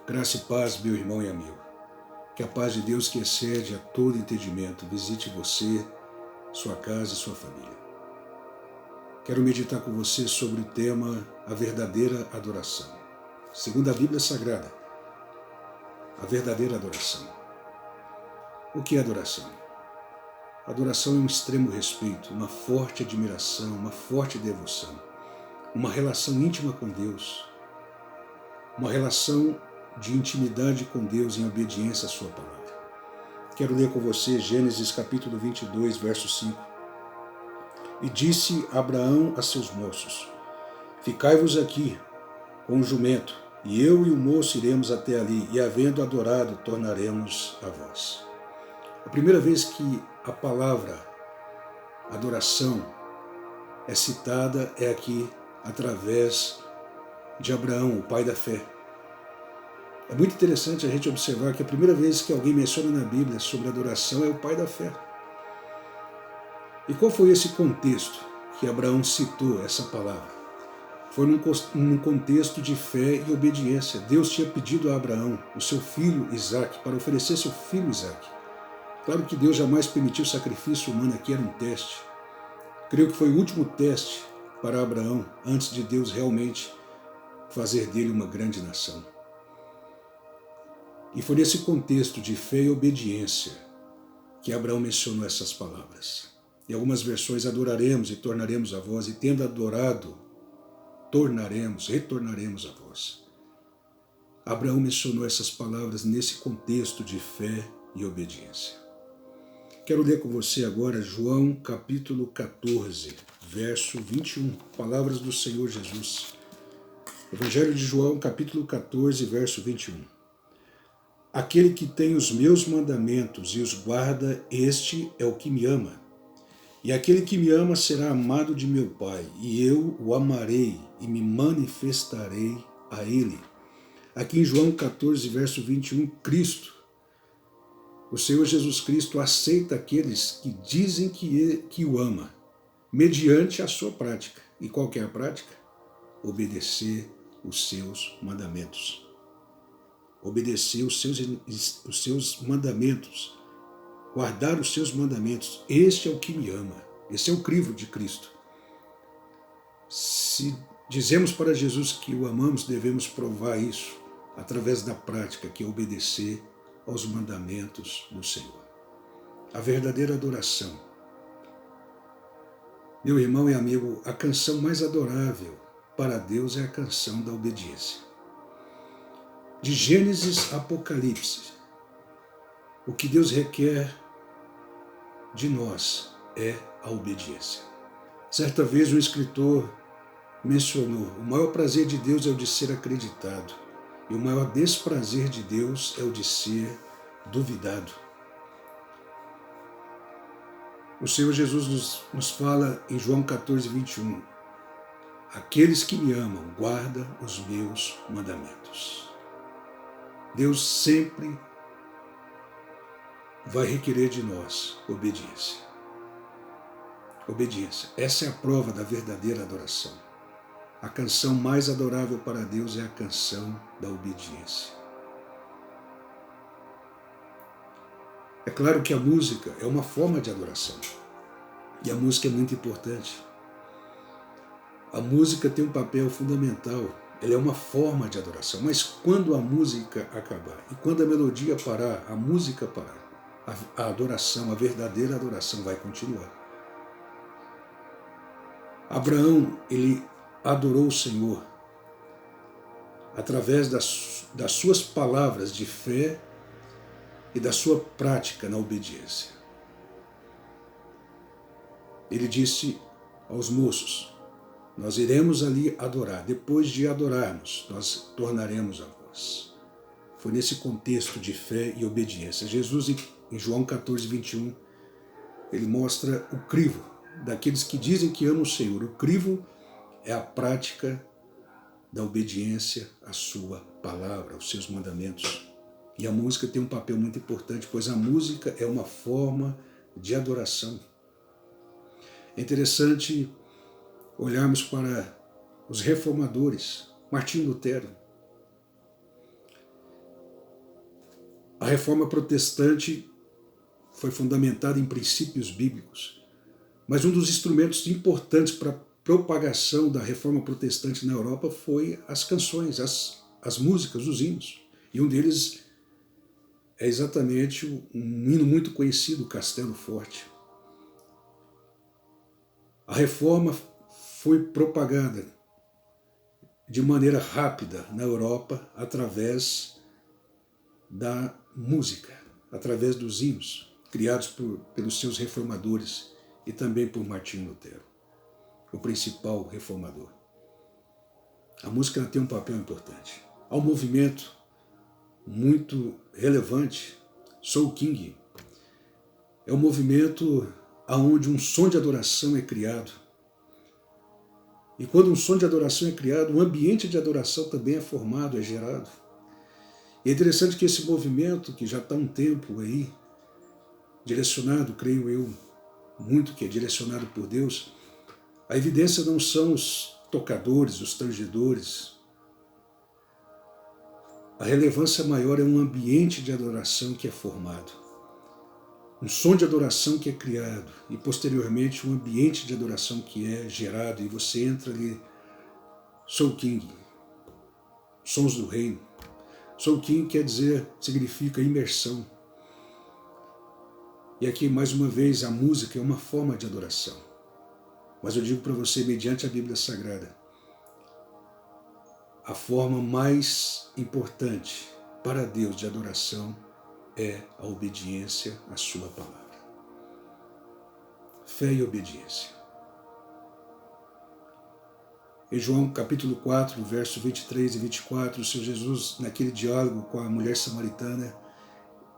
Graça e paz, meu irmão e amigo. Que a paz de Deus, que excede a todo entendimento, visite você, sua casa e sua família. Quero meditar com você sobre o tema a verdadeira adoração. Segundo a Bíblia Sagrada, a verdadeira adoração. O que é adoração? Adoração é um extremo respeito, uma forte admiração, uma forte devoção, uma relação íntima com Deus, uma relação de intimidade com Deus em obediência à sua palavra. Quero ler com você Gênesis capítulo 22, verso 5. E disse Abraão a seus moços: Ficai-vos aqui com o jumento, e eu e o moço iremos até ali, e havendo adorado, tornaremos a vós. A primeira vez que a palavra adoração é citada é aqui através de Abraão, o pai da fé. É muito interessante a gente observar que a primeira vez que alguém menciona na Bíblia sobre adoração é o pai da fé. E qual foi esse contexto que Abraão citou essa palavra? Foi num contexto de fé e obediência. Deus tinha pedido a Abraão, o seu filho Isaque, para oferecer seu filho Isaque. Claro que Deus jamais permitiu sacrifício humano, aqui era um teste. Creio que foi o último teste para Abraão, antes de Deus realmente fazer dele uma grande nação. E foi nesse contexto de fé e obediência que Abraão mencionou essas palavras. Em algumas versões, adoraremos e tornaremos a vós, e tendo adorado, retornaremos a vós. Abraão mencionou essas palavras nesse contexto de fé e obediência. Quero ler com você agora João capítulo 14, verso 21, palavras do Senhor Jesus. Evangelho de João capítulo 14, verso 21. Aquele que tem os meus mandamentos e os guarda, este é o que me ama. E aquele que me ama será amado de meu Pai, e eu o amarei e me manifestarei a ele. Aqui em João 14, verso 21, Cristo, o Senhor Jesus Cristo, aceita aqueles que dizem que o ama, mediante a sua prática. E qual que é a prática? Obedecer os seus mandamentos. Obedecer os seus mandamentos. Guardar os seus mandamentos. Este é o que me ama. Esse é o crivo de Cristo. Se dizemos para Jesus que o amamos, devemos provar isso através da prática, que é obedecer aos mandamentos do Senhor. A verdadeira adoração. Meu irmão e amigo, a canção mais adorável para Deus é a canção da obediência. De Gênesis a Apocalipse, o que Deus requer de nós é a obediência. Certa vez um escritor mencionou: o maior prazer de Deus é o de ser acreditado, e o maior desprazer de Deus é o de ser duvidado. O Senhor Jesus nos fala em João 14, 21, aqueles que me amam guardam os meus mandamentos. Deus sempre vai requerer de nós obediência. Obediência. Essa é a prova da verdadeira adoração. A canção mais adorável para Deus é a canção da obediência. É claro que a música é uma forma de adoração. E a música é muito importante. A música tem um papel fundamental. Ela é uma forma de adoração. Mas quando a música acabar, e quando a melodia parar, a música parar, a adoração, a verdadeira adoração vai continuar. Abraão, ele adorou o Senhor através das suas palavras de fé e da sua prática na obediência. Ele disse aos moços: nós iremos ali adorar, depois de adorarmos, nós tornaremos a vós. Foi nesse contexto de fé e obediência. Jesus, em João 14, 21, ele mostra o crivo daqueles que dizem que amam o Senhor. O crivo é a prática da obediência à sua palavra, aos seus mandamentos. E a música tem um papel muito importante, pois a música é uma forma de adoração. É interessante olharmos para os reformadores. Martinho Lutero, A reforma protestante foi fundamentada em princípios bíblicos, mas um dos instrumentos importantes para a propagação da reforma protestante na Europa foi as canções, as músicas, os hinos. E um deles é exatamente um hino muito conhecido, Castelo Forte. A reforma foi propagada de maneira rápida na Europa através da música, através dos hinos, criados pelos seus reformadores e também por Martinho Lutero, o principal reformador. A música tem um papel importante. Há um movimento muito relevante, Soul King. É um movimento onde um som de adoração é criado. E quando um som de adoração é criado, um ambiente de adoração também é formado, é gerado. E é interessante que esse movimento, que já está há um tempo aí, direcionado, creio eu, muito que é direcionado por Deus, a evidência não são os tocadores, os tangedores. A relevância maior é um ambiente de adoração que é formado. Um som de adoração que é criado e, posteriormente, um ambiente de adoração que é gerado e você entra ali, Soul King, sons do reino. Soul King significa imersão. E aqui, mais uma vez, a música é uma forma de adoração. Mas eu digo para você, mediante a Bíblia Sagrada, a forma mais importante para Deus de adoração é a obediência à sua palavra. Fé e obediência. Em João capítulo 4, verso 23 e 24, o Senhor Jesus, naquele diálogo com a mulher samaritana,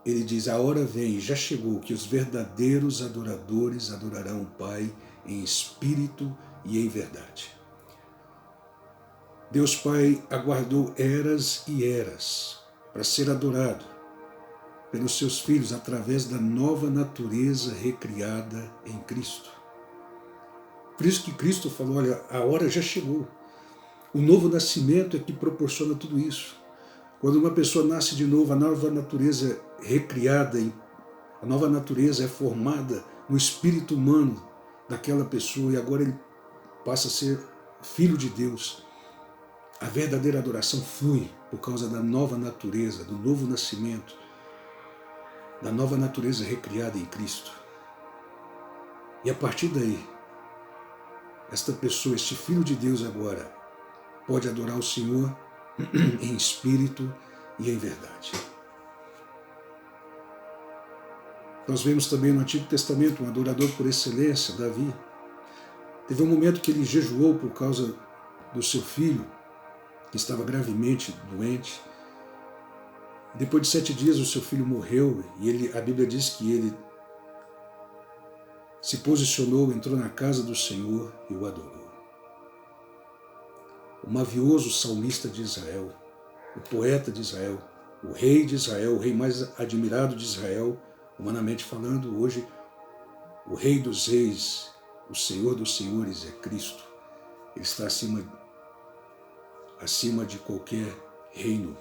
ele diz: a hora vem, já chegou, que os verdadeiros adoradores adorarão o Pai em espírito e em verdade. Deus Pai aguardou eras e eras para ser adorado pelos seus filhos através da nova natureza recriada em Cristo. Por isso que Cristo falou: olha, a hora já chegou. O novo nascimento é que proporciona tudo isso. Quando uma pessoa nasce de novo, a nova natureza é recriada, a nova natureza é formada no espírito humano daquela pessoa e agora ele passa a ser filho de Deus. A verdadeira adoração flui por causa da nova natureza, do novo nascimento, da nova natureza recriada em Cristo. E a partir daí, esta pessoa, este filho de Deus agora, pode adorar o Senhor em espírito e em verdade. Nós vemos também no Antigo Testamento um adorador por excelência, Davi. Teve um momento que ele jejuou por causa do seu filho, que estava gravemente doente. Depois de 7 dias o seu filho morreu e a Bíblia diz que ele se posicionou, entrou na casa do Senhor e o adorou. O mavioso salmista de Israel, o poeta de Israel, o rei de Israel, o rei mais admirado de Israel, humanamente falando, hoje o rei dos reis, o Senhor dos senhores é Cristo. Ele está acima de qualquer reino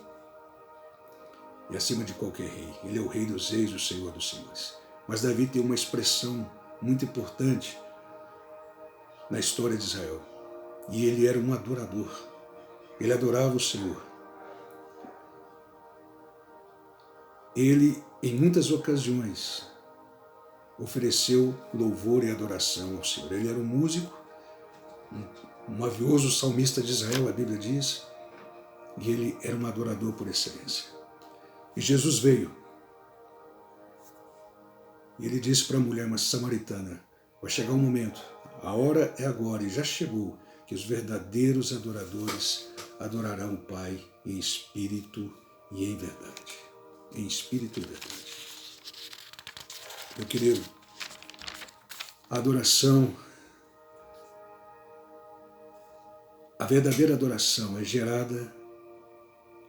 e acima de qualquer rei. Ele é o rei dos reis, o Senhor dos senhores. Mas Davi tem uma expressão muito importante na história de Israel. E ele era um adorador. Ele adorava o Senhor. Ele, em muitas ocasiões, ofereceu louvor e adoração ao Senhor. Ele era um músico, um mavioso salmista de Israel, a Bíblia diz, e ele era um adorador por excelência. E Jesus veio. E ele disse para a mulher, uma samaritana: vai chegar um momento, a hora é agora, e já chegou, que os verdadeiros adoradores adorarão o Pai em espírito e em verdade. Em espírito e verdade. Meu querido, a adoração, a verdadeira adoração é gerada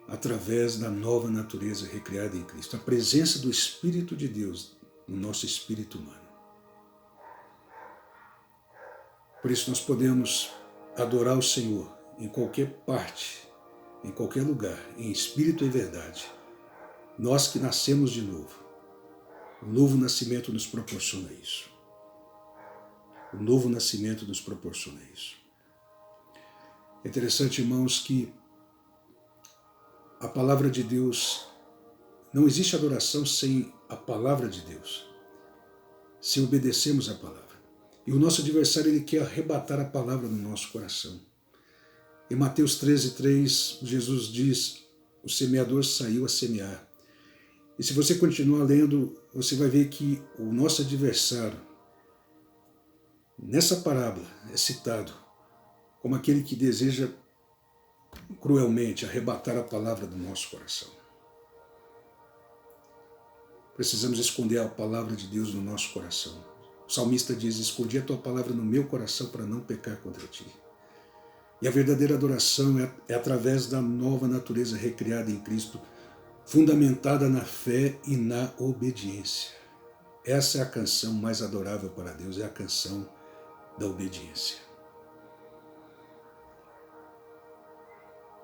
através da nova natureza recriada em Cristo, a presença do Espírito de Deus no nosso espírito humano. Por isso nós podemos adorar o Senhor em qualquer parte, em qualquer lugar, em espírito e verdade, Nós que nascemos de novo, o novo nascimento nos proporciona isso. O novo nascimento nos proporciona isso. É interessante, irmãos, que a palavra de Deus, não existe adoração sem a palavra de Deus, se obedecermos a palavra. E o nosso adversário, ele quer arrebatar a palavra no nosso coração. Em Mateus 13:3, Jesus diz, o semeador saiu a semear. E se você continuar lendo, você vai ver que o nosso adversário, nessa parábola, é citado como aquele que deseja cruelmente arrebatar a palavra do nosso coração. Precisamos esconder a palavra de Deus no nosso coração. O salmista diz, escondi a tua palavra no meu coração para não pecar contra ti. E a verdadeira adoração é através da nova natureza recriada em Cristo, fundamentada na fé e na obediência. Essa é a canção mais adorável para Deus, é a canção da obediência.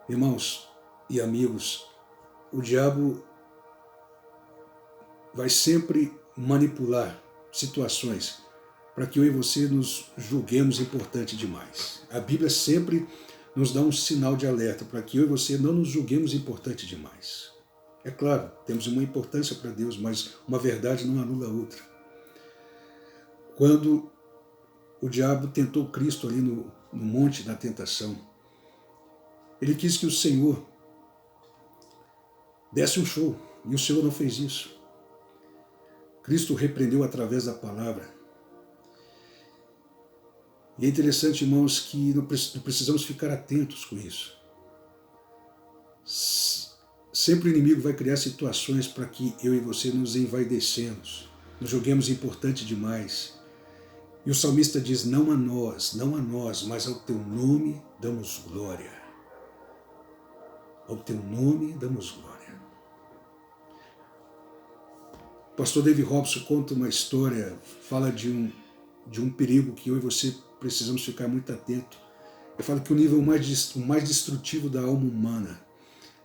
Irmãos e amigos, o diabo vai sempre manipular situações para que eu e você nos julguemos importante demais. A Bíblia sempre nos dá um sinal de alerta para que eu e você não nos julguemos importante demais. É claro, temos uma importância para Deus, mas uma verdade não anula a outra. Quando o diabo tentou Cristo ali no monte da tentação, ele quis que o Senhor desse um show, e o Senhor não fez isso. Cristo repreendeu através da palavra. E é interessante, irmãos, que não precisamos ficar atentos com isso. Sempre o inimigo vai criar situações para que eu e você nos envaidecemos, nos julguemos importante demais. E o salmista diz, não a nós, mas ao teu nome damos glória. Ao teu nome damos glória. O pastor David Robson conta uma história, fala de um perigo que eu e você precisamos ficar muito atentos. Ele fala que o nível mais destrutivo da alma humana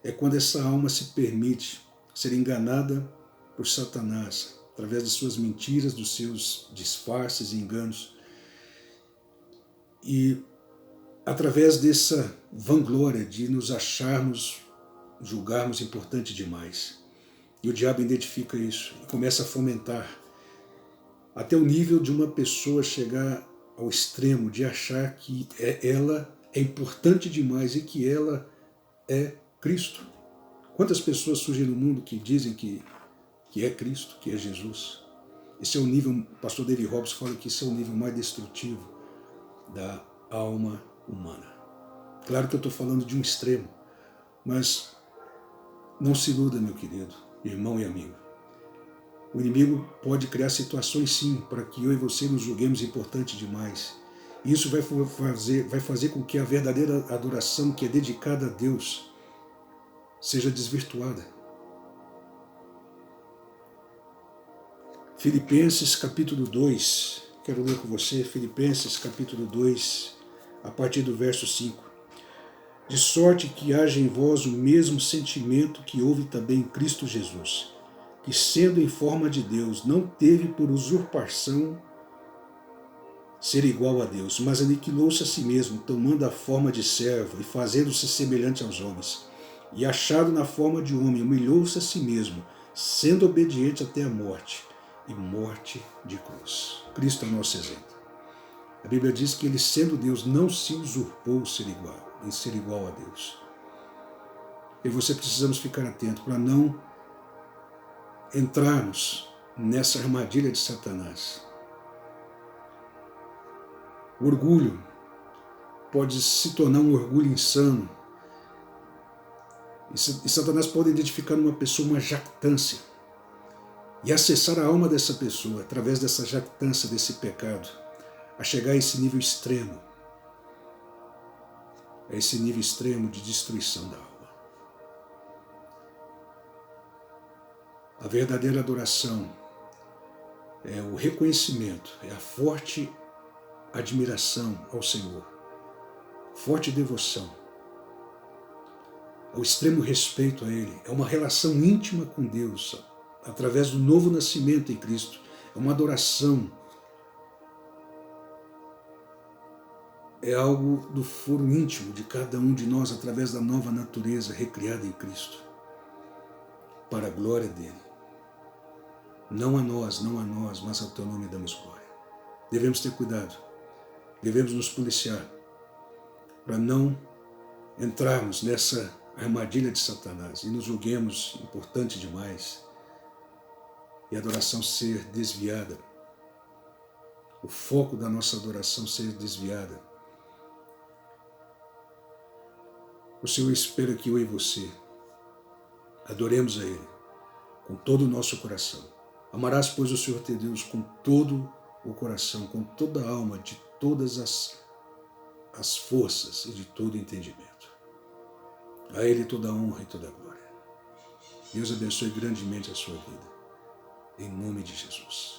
é quando essa alma se permite ser enganada por Satanás, através de suas mentiras, dos seus disfarces e enganos. E através dessa vanglória de nos acharmos, julgarmos importante demais. E o diabo identifica isso e começa a fomentar até o nível de uma pessoa chegar ao extremo de achar que ela é importante demais e que ela é Cristo. Quantas pessoas surgem no mundo que dizem que é Cristo, que é Jesus? Esse é o nível, o pastor David Robson fala que esse é o nível mais destrutivo da alma humana. Claro que eu estou falando de um extremo, mas não se iluda, meu querido, irmão e amigo. O inimigo pode criar situações, sim, para que eu e você nos julguemos importante demais. Isso vai fazer com que a verdadeira adoração que é dedicada a Deus seja desvirtuada. Filipenses capítulo 2, quero ler com você, Filipenses capítulo 2, a partir do verso 5. De sorte que haja em vós o mesmo sentimento que houve também em Cristo Jesus, que sendo em forma de Deus, não teve por usurpação ser igual a Deus, mas aniquilou-se a si mesmo, tomando a forma de servo e fazendo-se semelhante aos homens. E achado na forma de homem, humilhou-se a si mesmo, sendo obediente até a morte, e morte de cruz. Cristo é o nosso exemplo. A Bíblia diz que ele, sendo Deus, não se usurpou ser igual a Deus. E você precisamos ficar atento para não entrarmos nessa armadilha de Satanás. O orgulho pode se tornar um orgulho insano. E Satanás pode identificar numa pessoa uma jactância e acessar a alma dessa pessoa através dessa jactância, desse pecado, a chegar a esse nível extremo, a esse nível extremo de destruição da alma. A verdadeira adoração é o reconhecimento, é a forte admiração ao Senhor, forte devoção. ao extremo respeito a Ele. É uma relação íntima com Deus, através do novo nascimento em Cristo. É uma adoração. É algo do foro íntimo de cada um de nós, através da nova natureza recriada em Cristo, para a glória dele. Não a nós, mas ao teu nome damos glória. Devemos ter cuidado, devemos nos policiar, para não entrarmos nessa armadilha de Satanás e nos julguemos importante demais e a adoração ser desviada, o foco da nossa adoração ser desviada. O Senhor espera que eu e você adoremos a Ele com todo o nosso coração. Amarás, pois, o Senhor teu Deus com todo o coração, com toda a alma, de todas as forças e de todo o entendimento. A Ele toda a honra e toda a glória. Deus abençoe grandemente a sua vida. Em nome de Jesus.